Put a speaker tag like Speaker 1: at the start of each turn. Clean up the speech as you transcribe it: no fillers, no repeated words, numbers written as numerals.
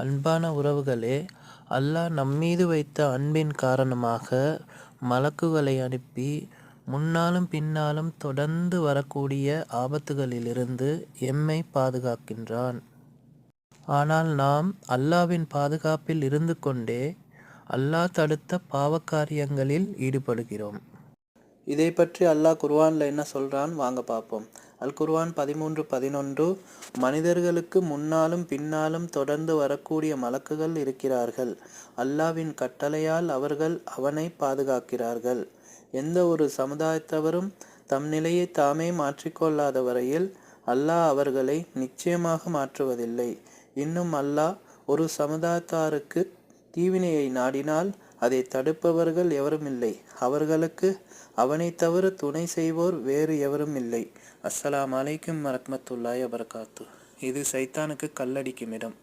Speaker 1: அன்பான உறவுகளே, அல்லாஹ் நம்மீது வைத்த அன்பின் காரணமாக மலக்குகளை அனுப்பி முன்னாலும் பின்னாலும் தொடர்ந்து வரக்கூடிய ஆபத்துகளிலிருந்து எம்மை பாதுகாக்கின்றான். ஆனால் நாம் அல்லாஹ்வின் பாதுகாப்பில் இருந்து கொண்டே அல்லாஹ் தடுத்த பாவக்காரியங்களில் ஈடுபடுகிறோம். இதை பற்றி அல்லாஹ் குர்ஆன்ல என்ன சொல்றான் வாங்க பார்ப்போம். அல் குர்ஆன் 13:11 மனிதர்களுக்கு முன்னாலும் பின்னாலும் தொடர்ந்து வரக்கூடிய மலக்குகள் இருக்கிறார்கள். அல்லாஹ்வின் கட்டளையால் அவர்கள் அவனை பாதுகாக்கிறார்கள். எந்த ஒரு சமுதாயத்தவரும் தம் நிலையை தாமே மாற்றிக்கொள்ளாத வரையில் அல்லாஹ் அவர்களை நிச்சயமாக மாற்றுவதில்லை. இன்னும் அல்லாஹ் ஒரு சமுதாயத்தாருக்கு தீவினையை நாடினால் அதை தடுப்பவர்கள் எவரும் இல்லை. அவர்களுக்கு அவனை தவிர துணை செய்வோர் வேறு எவரும் இல்லை. அஸ்ஸலாமு அலைக்கும் வரஹ்மத்துல்லாஹி வபரகாத்துஹ். இது சைத்தானுக்கு கல்லடிக்கும் இடம்.